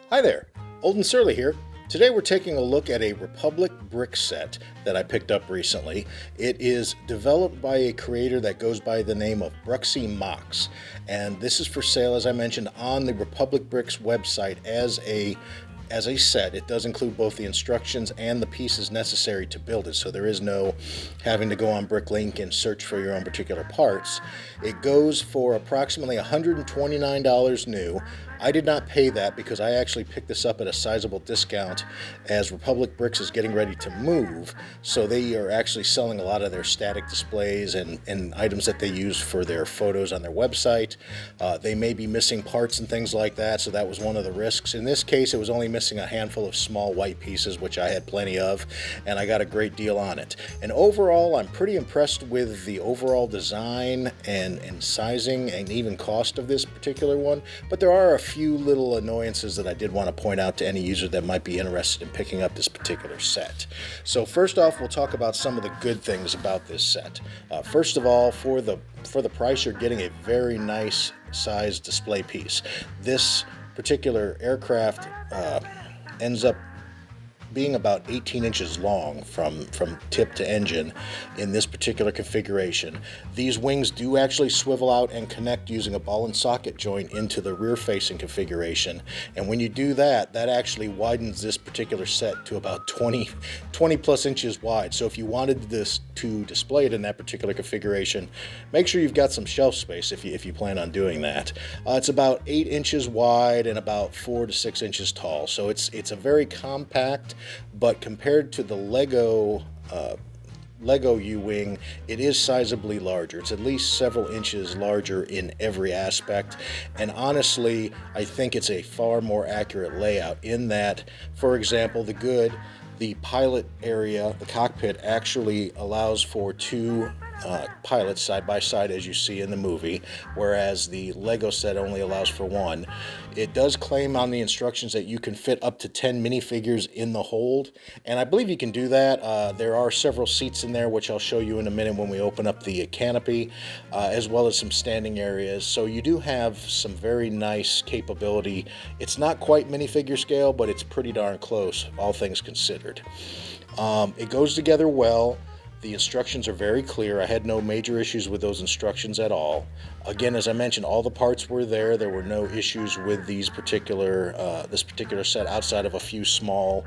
Hi there, Old and Surly here. Today we're taking a look at a Republic brick set that I picked up recently. It is developed by a creator that goes by the name of MOC, and this is for sale, as I mentioned, on the Republic Bricks website as a set. It does include both the instructions and the pieces necessary to build it, so there is no having to go on BrickLink and search for your own particular parts. It goes for approximately $129 new. I did not pay that because I actually picked this up at a sizable discount as Republic Bricks is getting ready to move, so they are actually selling a lot of their static displays and items that they use for their photos on their website. They may be missing parts and things like that, so that was one of the risks. In this case, it was only missing a handful of small white pieces, which I had plenty of, and I got a great deal on it. And overall, I'm pretty impressed with the overall design and sizing and even cost of this particular one, but there are a few little annoyances that I did want to point out to any user that might be interested in picking up this particular set. So first off, we'll talk about some of the good things about this set. First of all, for the price, you're getting a very nice size display piece. This particular aircraft ends up being about 18 inches long from tip to engine in this particular configuration. These wings do actually swivel out and connect using a ball and socket joint into the rear facing configuration, and when you do that, that actually widens this particular set to about 20 plus inches wide. So if you wanted this to display it in that particular configuration, make sure you've got some shelf space if you plan on doing that. It's about 8 inches wide and about 4 to 6 inches tall, so it's a very compact, but compared to the Lego U-Wing, it is sizably larger. It's at least several inches larger in every aspect, and honestly, I think it's a far more accurate layout in that, for example, the pilot area, the cockpit, actually allows for two pilots side by side, as you see in the movie, whereas the Lego set only allows for one. It does claim on the instructions that you can fit up to 10 minifigures in the hold, and I believe you can do that. There are several seats in there, which I'll show you in a minute when we open up the canopy, as well as some standing areas, so you do have some very nice capability. It's not quite minifigure scale, but it's pretty darn close, all things considered. It goes together well. The instructions are very clear. I had no major issues with those instructions at all. Again, as I mentioned, all the parts were there. There were no issues with this particular set outside of a few small,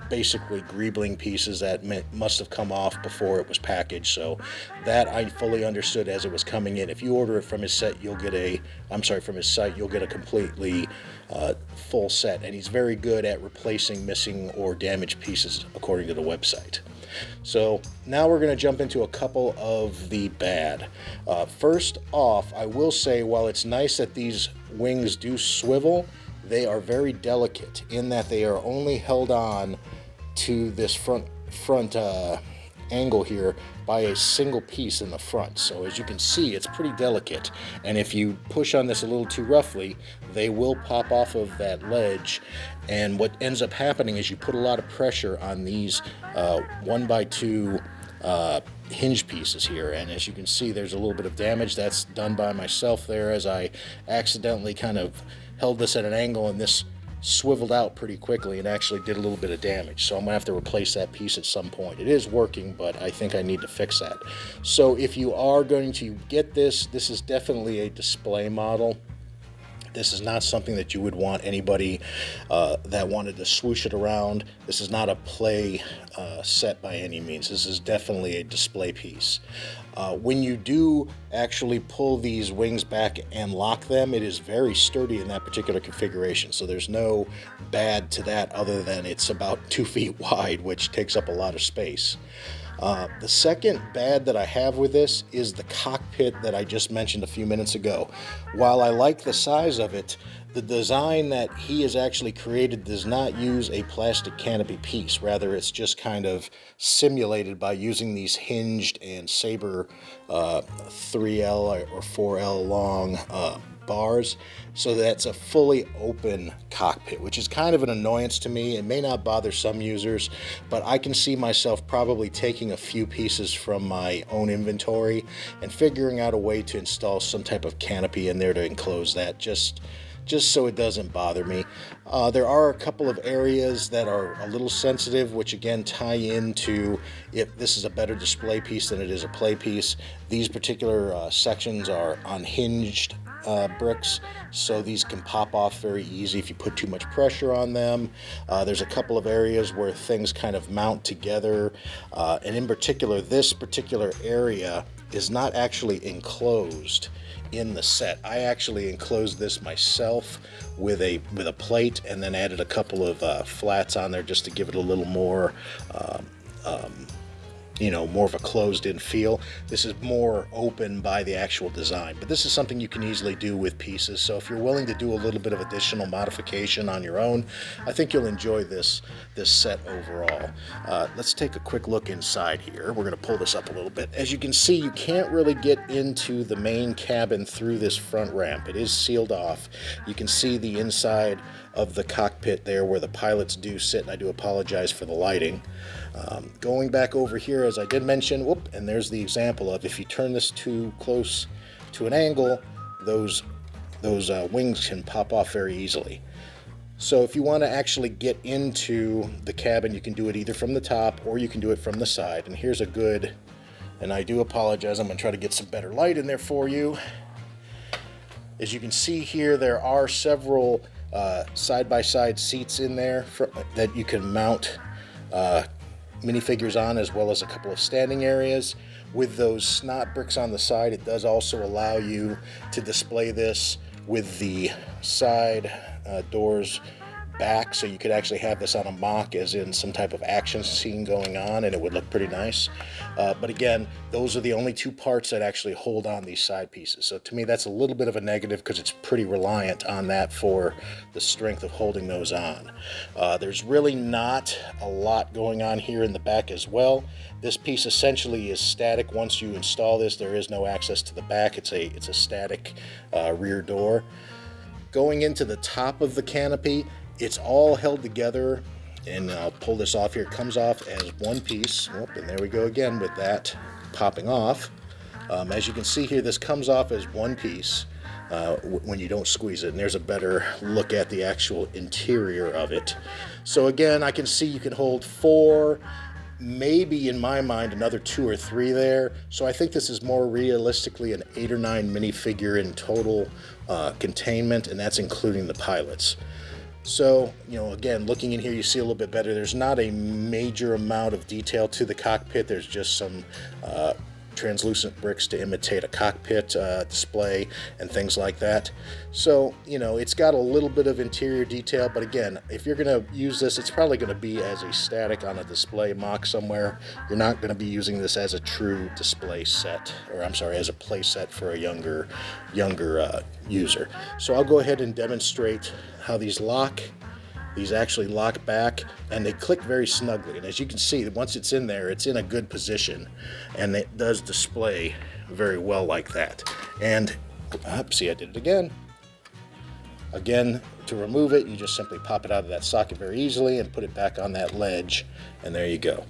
basically greebling pieces that must have come off before it was packaged. So that I fully understood as it was coming in. If you order it from his set, from his site, you'll get a completely full set, and he's very good at replacing missing or damaged pieces according to the website. So now we're going to jump into a couple of the bad. First off, I will say, while it's nice that these wings do swivel, they are very delicate in that they are only held on to this front angle here by a single piece in the front. So as you can see, it's pretty delicate, and if you push on this a little too roughly, they will pop off of that ledge, and what ends up happening is you put a lot of pressure on these 1x2 hinge pieces here, and as you can see, there's a little bit of damage that's done by myself there, as I accidentally kind of held this at an angle, and this swiveled out pretty quickly and actually did a little bit of damage. So I'm gonna have to replace that piece at some point. It is working, but I think I need to fix that. So if you are going to get this is definitely a display model. This is not something that you would want anybody that wanted to swoosh it around. This is not a play set by any means. This is definitely a display piece. When you do actually pull these wings back and lock them, it is very sturdy in that particular configuration. So there's no bad to that other than it's about 2 feet wide, which takes up a lot of space. The second bad that I have with this is the cockpit that I just mentioned a few minutes ago. While I like the size of it, the design that he has actually created does not use a plastic canopy piece. Rather, it's just kind of simulated by using these hinged and saber 3L or 4L long bars, so that's a fully open cockpit, which is kind of an annoyance to me. It may not bother some users, but I can see myself probably taking a few pieces from my own inventory and figuring out a way to install some type of canopy in there to enclose that, just just so it doesn't bother me. There are a couple of areas that are a little sensitive, which again tie into if this is a better display piece than it is a play piece. These particular sections are unhinged bricks, so these can pop off very easy if you put too much pressure on them. There's a couple of areas where things kind of mount together, and in particular, this particular area is not actually enclosed in the set. I actually enclosed this myself with a plate, and then added a couple of flats on there just to give it a little more more of a closed-in feel. This is more open by the actual design, but this is something you can easily do with pieces. So if you're willing to do a little bit of additional modification on your own, I think you'll enjoy this set overall. Let's take a quick look inside here. We're going to pull this up a little bit. As you can see, you can't really get into the main cabin through this front ramp. It is sealed off. You can see the inside of the cockpit there where the pilots do sit, and I do apologize for the lighting. Going back over here, as I did mention, and there's the example of if you turn this too close to an angle, those wings can pop off very easily. So if you want to actually get into the cabin, you can do it either from the top or you can do it from the side. And here's a good, and I do apologize, I'm going to try to get some better light in there for you. As you can see here, there are several side-by-side seats in there that you can mount minifigures on, as well as a couple of standing areas. With those snot bricks on the side, it does also allow you to display this with the side doors back, so you could actually have this on a MOC as in some type of action scene going on, and it would look pretty nice. But again, those are the only two parts that actually hold on these side pieces. So to me, that's a little bit of a negative because it's pretty reliant on that for the strength of holding those on. There's really not a lot going on here in the back as well. This piece essentially is static. Once you install this, there is no access to the back. It's a static rear door. Going into the top of the canopy, it's all held together, and I'll pull this off here. It comes off as one piece. And there we go again with that popping off. As you can see here, this comes off as one piece when you don't squeeze it, and there's a better look at the actual interior of it. So again, I can see you can hold 4, maybe in my mind another 2 or 3 there. So I think this is more realistically an 8 or 9 minifigure in total containment, and that's including the pilots. So, again, looking in here, you see a little bit better. There's not a major amount of detail to the cockpit. There's just some translucent bricks to imitate a cockpit display and things like that. So, it's got a little bit of interior detail, but again, if you're going to use this, it's probably going to be as a static on a display MOC somewhere. You're not going to be using this as a true display set, or I'm sorry, as a play set for a younger user. So I'll go ahead and demonstrate how these lock. These actually lock back, and they click very snugly. And as you can see, once it's in there, it's in a good position, and it does display very well like that. And, see, I did it again. Again, to remove it, you just simply pop it out of that socket very easily and put it back on that ledge, and there you go.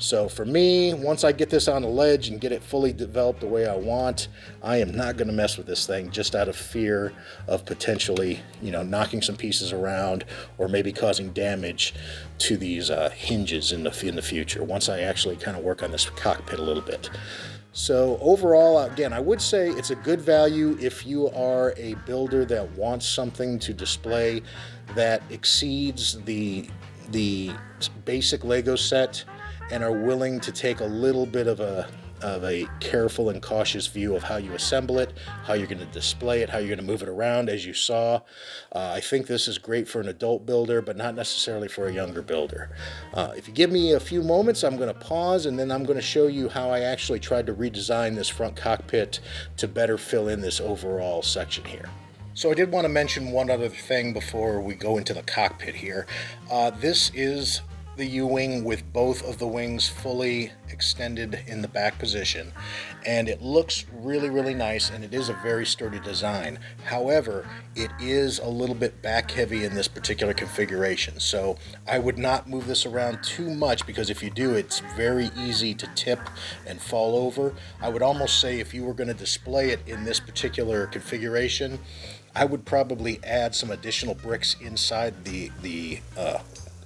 So for me, once I get this on the ledge and get it fully developed the way I want, I am not going to mess with this thing just out of fear of potentially, knocking some pieces around or maybe causing damage to these hinges in the future, once I actually kind of work on this cockpit a little bit. So overall, again, I would say it's a good value if you are a builder that wants something to display that exceeds the basic Lego set, and are willing to take a little bit of a careful and cautious view of how you assemble it, how you're going to display it, how you're going to move it around, as you saw. I think this is great for an adult builder, but not necessarily for a younger builder. If you give me a few moments, I'm going to pause, and then I'm going to show you how I actually tried to redesign this front cockpit to better fill in this overall section here. So I did want to mention one other thing before we go into the cockpit here. This is the U-wing with both of the wings fully extended in the back position, and it looks really, really nice, and it is a very sturdy design. However, it is a little bit back heavy in this particular configuration, so I would not move this around too much, because if you do, it's very easy to tip and fall over. I would almost say if you were going to display it in this particular configuration, I would probably add some additional bricks inside the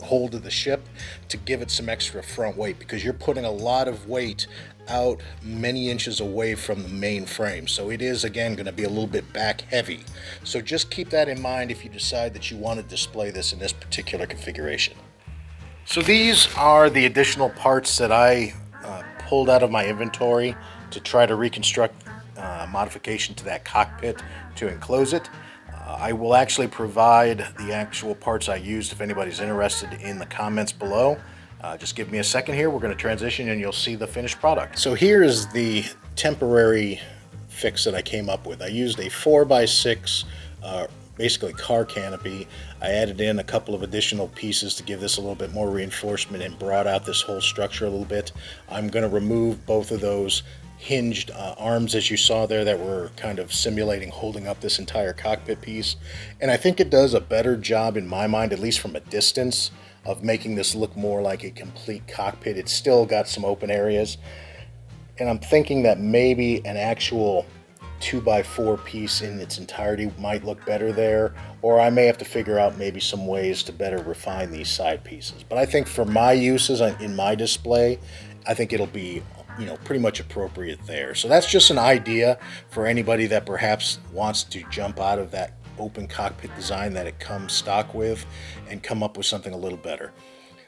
hold of the ship to give it some extra front weight, because you're putting a lot of weight out many inches away from the main frame. So it is, again, going to be a little bit back heavy. So just keep that in mind if you decide that you want to display this in this particular configuration. So these are the additional parts that I pulled out of my inventory to try to reconstruct modification to that cockpit to enclose it. I will actually provide the actual parts I used if anybody's interested in the comments below. Just give me a second here. We're going to transition and you'll see the finished product. So here is the temporary fix that I came up with. I used a 4x6 basically car canopy. I added in a couple of additional pieces to give this a little bit more reinforcement and brought out this whole structure a little bit. I'm going to remove both of those hinged arms, as you saw there, that were kind of simulating holding up this entire cockpit piece. And I think it does a better job, in my mind, at least from a distance, of making this look more like a complete cockpit. It's still got some open areas. And I'm thinking that maybe an actual 2x4 piece in its entirety might look better there, or I may have to figure out maybe some ways to better refine these side pieces. But I think for my uses in my display, I think it'll be, you know, pretty much appropriate there. So that's just an idea for anybody that perhaps wants to jump out of that open cockpit design that it comes stock with and come up with something a little better.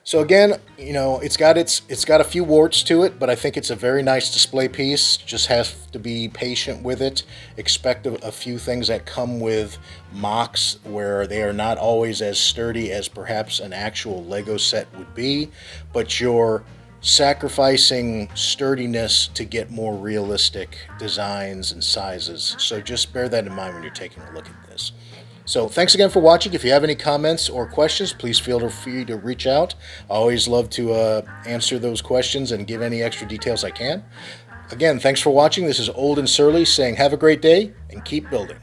So again, you know, it's got a few warts to it, but I think it's a very nice display piece. Just have to be patient with it. Expect a few things that come with MOCs, where they are not always as sturdy as perhaps an actual Lego set would be, but you're sacrificing sturdiness to get more realistic designs and sizes. So just bear that in mind when you're taking a look at this. So thanks again for watching. If you have any comments or questions, please feel free to reach out. I always love to answer those questions and give any extra details I can. Again, thanks for watching. This is Old and Surly saying have a great day and keep building.